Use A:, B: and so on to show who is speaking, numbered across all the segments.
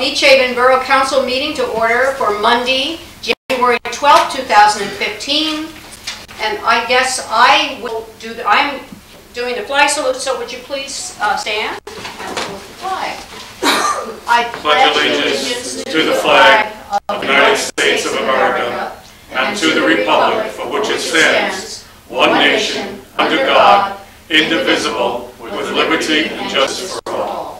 A: Beach Haven Borough Council meeting to order for Monday, January 12, 2015. And I guess I will do I'm doing the flag salute, so would you please stand and salute the flag. I pledge allegiance to the flag of the United States of America and to the republic for which it stands, one nation, under God, indivisible, with liberty and justice for all.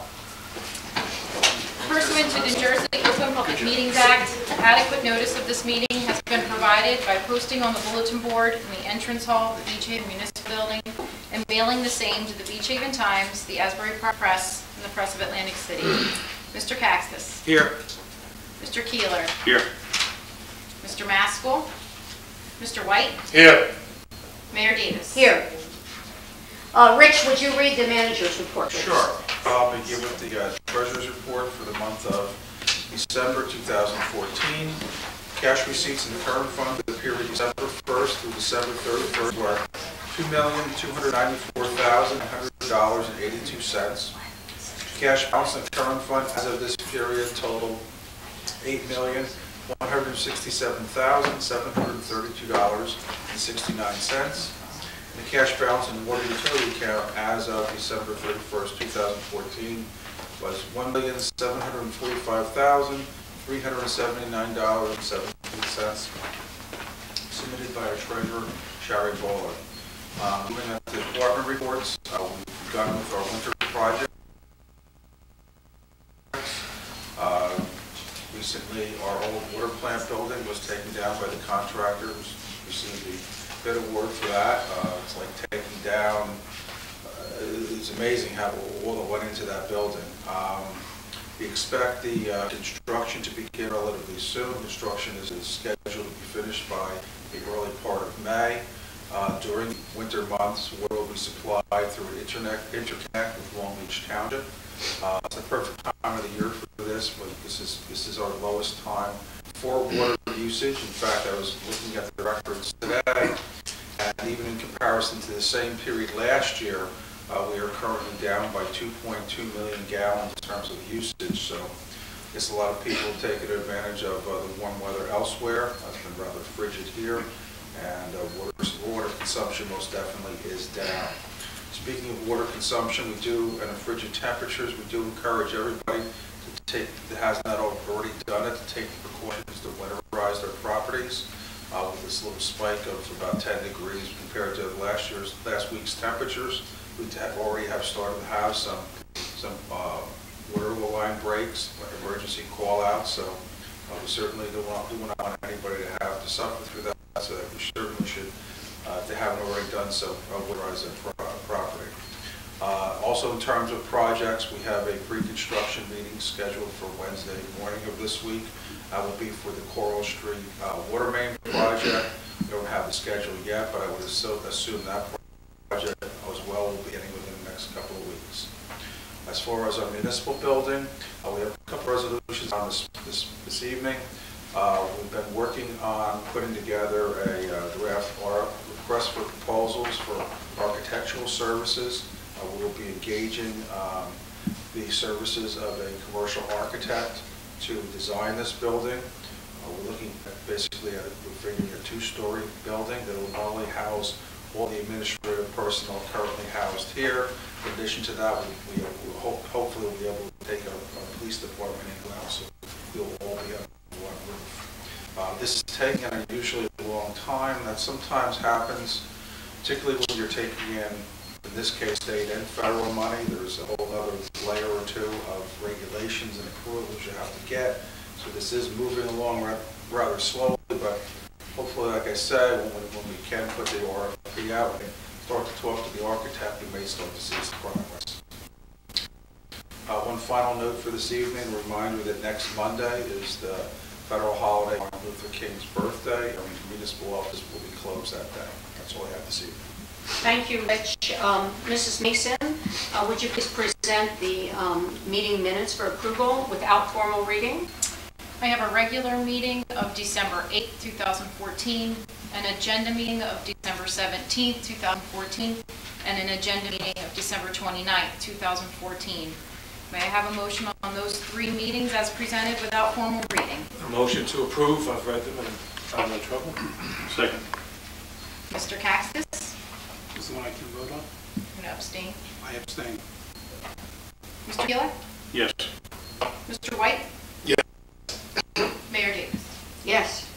B: Pursuant to the New Jersey Open Public Meetings Act, adequate notice of this meeting has been provided by posting on the bulletin board in the entrance hall of the Beach Haven Municipal Building and mailing the same to the Beach Haven Times, the Asbury Park Press, and the Press of Atlantic City. Mr. Caxton.
C: Here.
B: Mr. Keeler.
C: Here.
B: Mr. Maskell. Mr. White.
C: Here.
B: Mayor Davis.
A: Here. Rich, would you read the manager's report, please?
C: Sure. I'll begin with the treasurer's report for the month of December 2014. Cash receipts in the current fund for the period December 1st through December 31st were $2,294,100.82. Cash balance in the current fund as of this period totaled $8,167,732.69. The cash balance in the water utility account as of December 31st, 2014 was $1,745,379.17, submitted by our treasurer, Shari Bowler. Moving on to the department reports, we've begun with our winter project. Recently, our old water plant building was taken down by the contractors. We received the bid award for that. It's like taking down, it's amazing how all that went into that building. We expect the construction to begin relatively soon. Construction is scheduled to be finished by the early part of May. During the winter months, water will be supplied through an interconnect with Long Beach Township. It's the perfect time of the year for this, but this is our lowest time for water usage. In fact, I was looking at the records today, and even in comparison to the same period last year, we are currently down by 2.2 million gallons in terms of usage. So I guess a lot of people have taken advantage of the warm weather elsewhere. It's been rather frigid here, and water consumption most definitely is down. Speaking of water consumption, we do, and frigid temperatures, we do encourage everybody to take, that has not already done it, to take the precautions to winterize their properties. With this little spike of about 10 degrees compared to last week's temperatures, we already have started to have some water line breaks, emergency call-outs. So we certainly do not want anybody to have to suffer through that. So we certainly should, if they haven't already done so, winterize their property. Also, in terms of projects, we have a pre-construction meeting scheduled for Wednesday morning of this week. That will be for the Coral Street water main project. We don't have the schedule yet, but I would assume that project as well will be getting within the next couple of weeks. As far as our municipal building, we have a couple of resolutions on this evening. We've been working on putting together a draft request for proposals for architectural services. We will be engaging the services of a commercial architect to design this building. We're looking at we're figuring a two-story building that will not only house all the administrative personnel currently housed here. In addition to that, we will hopefully we'll be able to take our police department in-house, so we'll all be under one roof. This is taking an unusually long time. That sometimes happens, particularly when you're taking in this case, state and federal money. There's a whole other layer or two of regulations and approvals you have to get. So this is moving along rather slowly, but hopefully, like I said, when we can put the RFP out and start to talk to the architect, we may start to see some progress. One final note for this evening, a reminder that next Monday is the federal holiday, Martin Luther King's birthday, and the municipal office will be closed that day. That's all I have this evening.
A: Thank you, Rich. Mrs. Mason, would you please present the meeting minutes for approval without formal reading?
B: I have a regular meeting of December 8th, 2014, an agenda meeting of December 17th, 2014, and an agenda meeting of December 29th, 2014. May I have a motion on those 3 meetings as presented without formal reading?
D: A motion to approve, I've read them and found no trouble.
E: Second.
B: Mr. Kaxtis?
F: Is the one I can vote on?
B: I'm going to abstain.
F: I abstain.
B: Mr. Keeler?
E: Yes.
B: Mr. White?
D: Yes.
B: Mayor Davis?
A: Yes.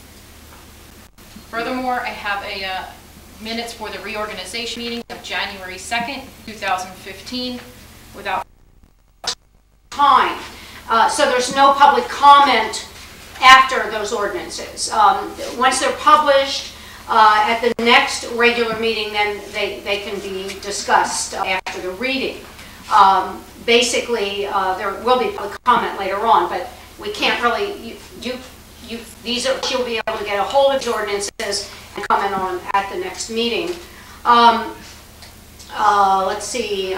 B: Furthermore, I have a minutes for the reorganization meeting of January 2nd, 2015, without
A: Time. So there's no public comment after those ordinances. Once they're published, at the next regular meeting, then they can be discussed after the reading. Basically, there will be public comment later on, but we can't really, you'll be able to get a hold of the ordinances and comment on at the next meeting. Let's see,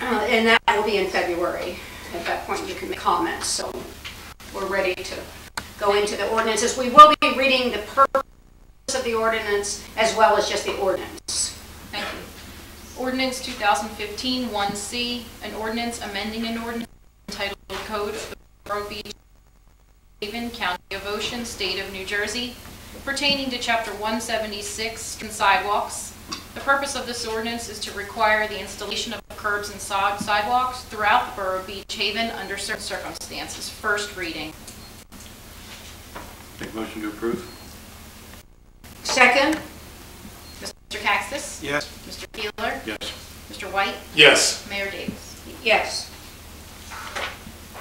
A: and that will be in February. At that point, you can make comments, so we're ready to go into the ordinances. We will be reading the purpose of the ordinance as well as just the ordinance.
B: Thank you. Ordinance 2015-1C, an ordinance amending an ordinance entitled Code of the Borough of Beach Haven, County of Ocean, State of New Jersey, pertaining to Chapter 176 and sidewalks. The purpose of this ordinance is to require the installation of curbs and sidewalks throughout the Borough of Beach Haven under certain circumstances. First reading.
E: Make motion to approve?
A: Second?
B: Mr. Kaxtis?
F: Yes.
B: Mr. Keeler?
E: Yes.
B: Mr. White?
D: Yes.
B: Mayor Davis?
A: Yes.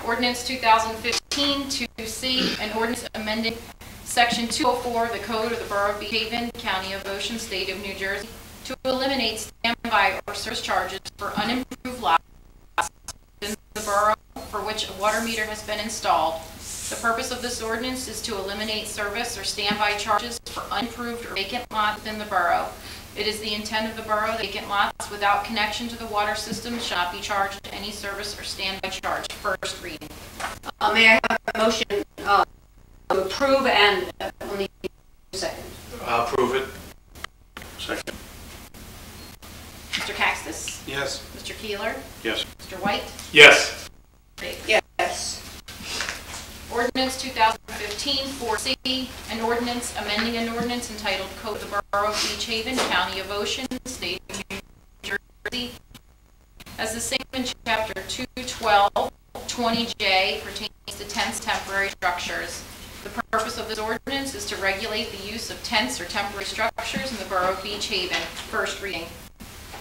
B: Ordinance 2015-2C, an ordinance amending Section 204 of the Code of the Borough of Beach Haven, County of Ocean, State of New Jersey, to eliminate standby or service charges for unimproved lots in the borough for which a water meter has been installed. The purpose of this ordinance is to eliminate service or standby charges for unimproved or vacant lots within the borough. It is the intent of the borough that vacant lots without connection to the water system shall not be charged any service or standby charge. First reading.
A: May I have a motion to approve and only second?
D: I'll approve it.
E: Second.
B: Mr. Kaxtis?
F: Yes.
B: Mr. Keeler?
E: Yes.
B: Mr. White?
D: Yes.
A: Yes.
B: Ordinance 2015-4C, an ordinance amending an ordinance entitled Code of the Borough of Beach Haven, County of Ocean, State of New Jersey, as the same in Chapter 212-20J pertains to tents, temporary structures. The purpose of this ordinance is to regulate the use of tents or temporary structures in the Borough of Beach Haven. First reading.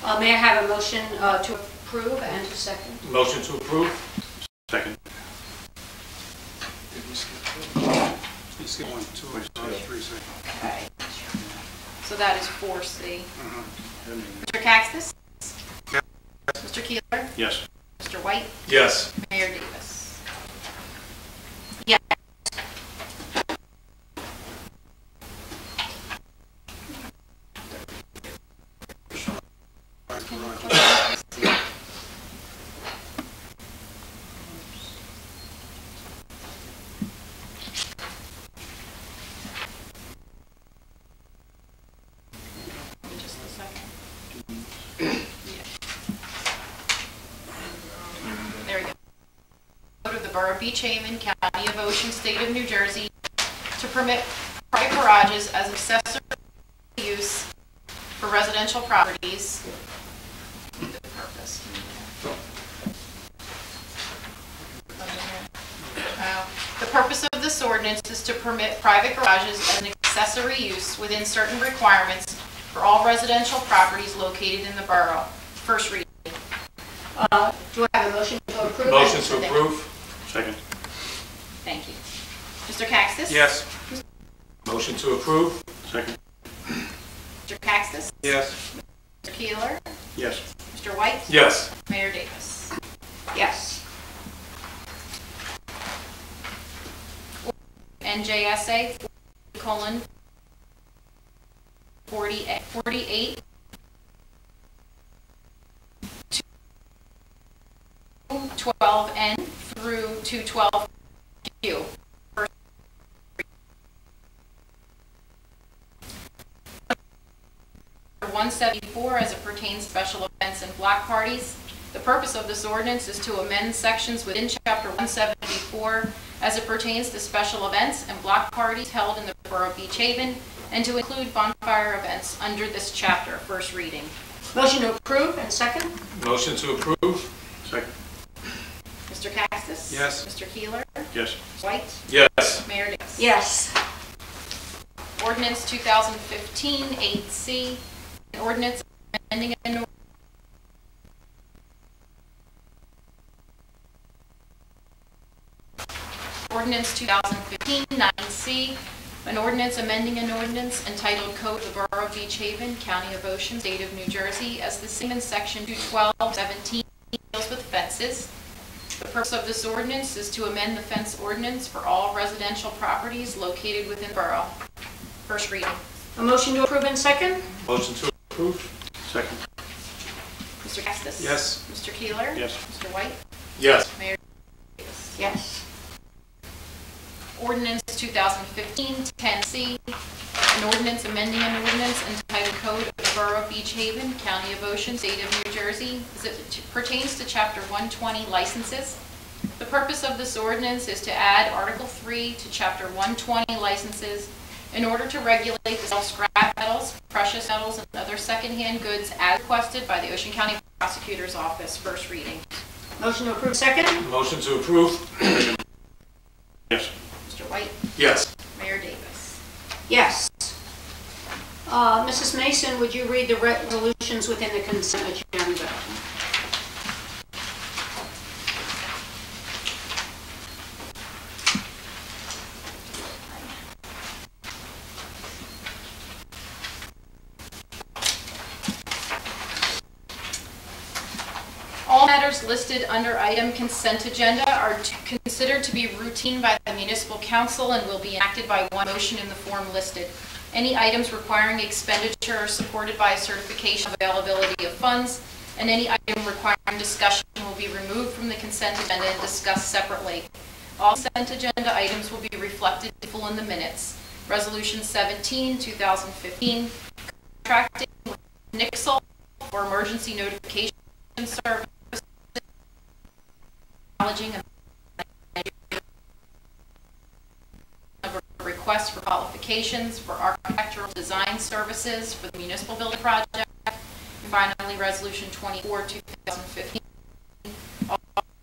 A: May I have a motion to approve and to second?
D: Motion to approve?
E: Second.
F: Did we skip two? You skip 1, 2, 3, 6.
B: Okay. So that is 4C.
F: Mhm.
B: Mr. Kaxtis?
F: Yes.
B: Mr. Keeler?
E: Yes.
B: Mr. White?
D: Yes.
B: Mayor Davis?
A: Yes.
B: Just a second. There we go. Code of the Borough of Beach Haven, County of Ocean, State of New Jersey, to permit private garages as accessory use for residential properties. The purpose. The purpose of this ordinance is to permit private garages as an accessory use within certain requirements for all residential properties located in the borough. First reading.
A: Do I have a motion to approve?
D: Motion to approve?
E: Second.
B: Thank you. Mr. Kaxtis?
D: Yes. Motion to approve?
E: Second.
B: Mr. Kaxtis?
D: Yes.
B: Mr. Keeler?
E: Yes.
B: Mr. White?
D: Yes.
B: Mayor Davis?
A: Yes.
B: NJSA: 48 212N through 212Q. 174 as it pertains to special events and block parties, The purpose of this ordinance is to amend sections within Chapter 174 as it pertains to special events and block parties held in the Borough of Beach Haven, and to include bonfire events under this chapter. First reading.
A: Motion to approve and second?
D: Motion to approve?
E: Second.
B: Mr. Cassis?
F: Yes.
B: Mr. Keeler?
E: Yes.
B: White?
D: Yes.
B: Mayor Davis?
A: Yes.
B: Ordinance 2015-8C, an ordinance amending an ordinance 2015-9C, an ordinance amending an ordinance entitled Code of the Borough of Beach Haven, County of Ocean, State of New Jersey, as the same in Section 212-17 deals with fences. The purpose of this ordinance is to amend the fence ordinance for all residential properties located within the borough. First reading.
A: A motion to approve and second?
D: Motion to approve?
E: Second.
B: Mr. Cassis?
F: Yes.
B: Mr. Keeler?
E: Yes.
B: Mr. White?
D: Yes.
B: Mayor Davis?
A: Yes.
B: Ordinance 2015-10C, an ordinance amending an ordinance entitled Code of the Borough of Beach Haven, County of Ocean, State of New Jersey, as it pertains to Chapter 120 licenses. The purpose of this ordinance is to add Article 3 to Chapter 120 licenses in order to regulate the sale of scrap metals, precious metals, and other secondhand goods as requested by the Ocean County Prosecutor's Office. First reading.
A: Motion to approve second?
D: Motion to approve?
E: Yes.
B: Mr. White?
D: Yes.
B: Mayor Davis?
A: Yes. Mrs. Mason, would you read the resolutions within the consent agenda?
B: All matters listed under item consent agenda are considered to be routine by the municipal council and will be enacted by one motion in the form listed. Any items requiring expenditure are supported by a certification of availability of funds, and any item requiring discussion will be removed from the consent agenda and discussed separately. All consent agenda items will be reflected in full in the minutes. Resolution 17, 2015, contracting with Nixle for emergency notification service, acknowledging a request for qualifications for architectural design services for the municipal building project. And finally, Resolution 24, 2015,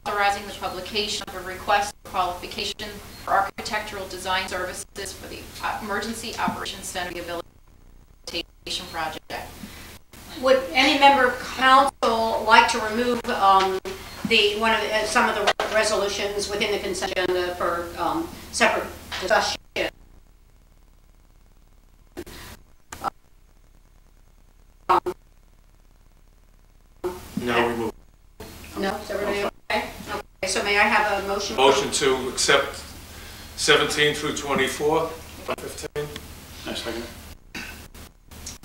B: authorizing the publication of a request for qualification for architectural design services for the Emergency Operations Center Rehabilitation Project.
A: Would any member of council like to remove some of the resolutions within the consent agenda for separate discussion?
D: No, remove.
A: No, is everybody okay? Okay, so may I have a motion?
D: Motion to accept 17 through 24, 15?
E: I second it.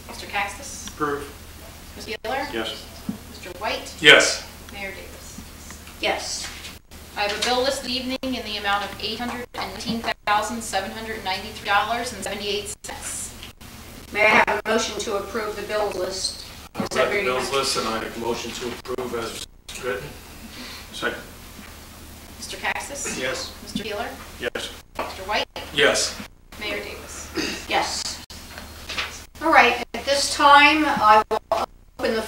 B: Mr. Cassis?
E: Approve.
B: Mr. Keeler?
E: Yes.
B: Mr. White?
D: Yes.
B: Mayor Davis?
A: Yes.
B: I have a bill list this evening in the amount of $819,793.78.
A: May I have a motion to approve the bills list?
D: I've read the bills list and I make a motion to approve as written.
E: Second.
B: Mr. Cassis?
F: Yes.
B: Mr. Keeler?
E: Yes.
B: Mr. White?
D: Yes.
B: Mayor Davis?
A: Yes. All right, at this time, I will open the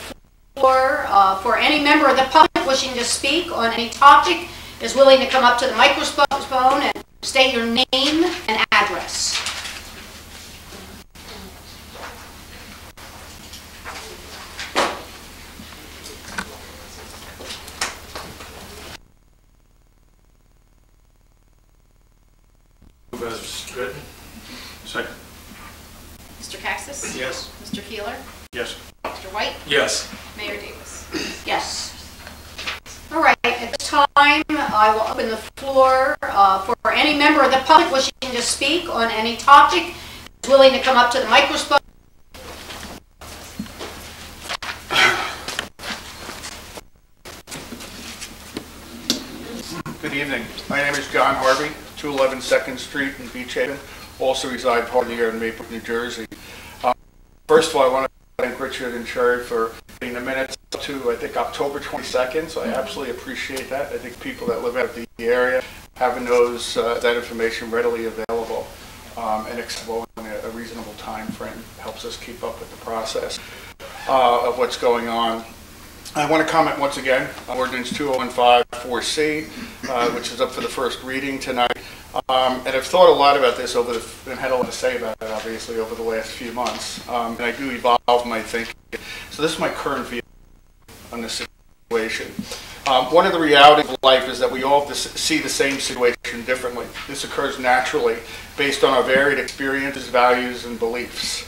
A: floor for any member of the public wishing to speak on any topic is willing to come up to the microphone and state your name and address.
D: As written.
E: Second.
B: Mr. Cassis?
F: Yes.
B: Mr. Keeler?
E: Yes.
B: Mr. White?
D: Yes.
B: Mayor Davis?
A: Yes. All right, at this time, I will open the floor for any member of the public wishing to speak on any topic is willing to come up to the microphone.
G: Good evening. My name is John Harvey, 211 2nd Street in Beach Haven. Also reside part of the year in Maple, New Jersey. First of all, I want to thank Richard and Sherry for getting the minutes to, I think, October 22nd, so I absolutely appreciate that. I think people that live out of the area having that information readily available and accessible in a reasonable time frame helps us keep up with the process of what's going on. I want to comment once again on Ordinance 2015-4C, which is up for the first reading tonight. And I've thought a lot about this and had a lot to say about it, obviously, over the last few months. And I do evolve my thinking. So this is my current view on this situation. One of the realities of life is that we all see the same situation differently. This occurs naturally based on our varied experiences, values, and beliefs.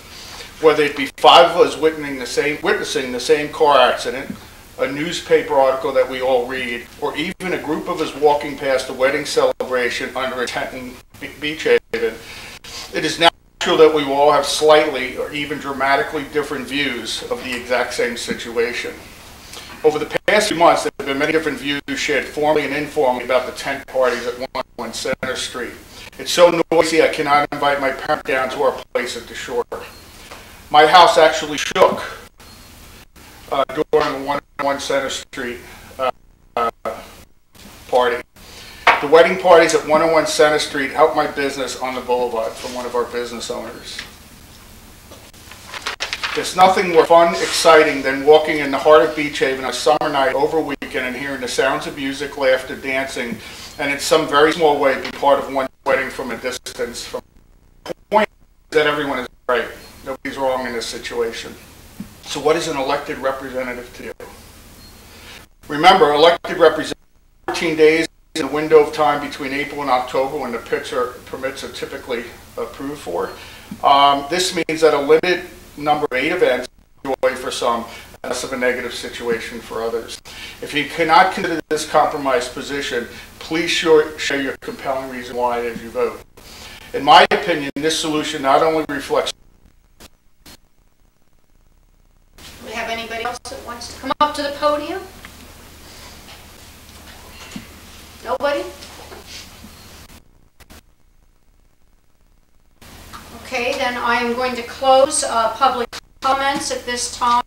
G: Whether it be 5 of us witnessing the same car accident, a newspaper article that we all read, or even a group of us walking past a wedding celebration under a tent in Beach Haven, it is natural that we will all have slightly or even dramatically different views of the exact same situation. Over the past few months, there have been many different views shared formally and informally about the tent parties at 101 Center Street. It's so noisy I cannot invite my parents down to our place at the shore. My house actually shook during the 101 Center Street party. The wedding parties at 101 Center Street helped my business on the boulevard from one of our business owners. There's nothing more fun, exciting than walking in the heart of Beach Haven on a summer night over a weekend and hearing the sounds of music, laughter, dancing, and in some very small way be part of one wedding from a distance. The point is that everyone is right. Nobody's wrong in this situation. So what is an elected representative to do? Remember, elected representatives 14 days in a window of time between April and October when the permits are typically approved for. This means that a limited number of 8 events enjoy for some, and less of a negative situation for others. If you cannot consider this compromised position, please share your compelling reason why as you vote. In my opinion, this solution not only reflects.
A: Do we have anybody else that wants to come up to the podium? Nobody? Okay, then I am going to close public comments at this time.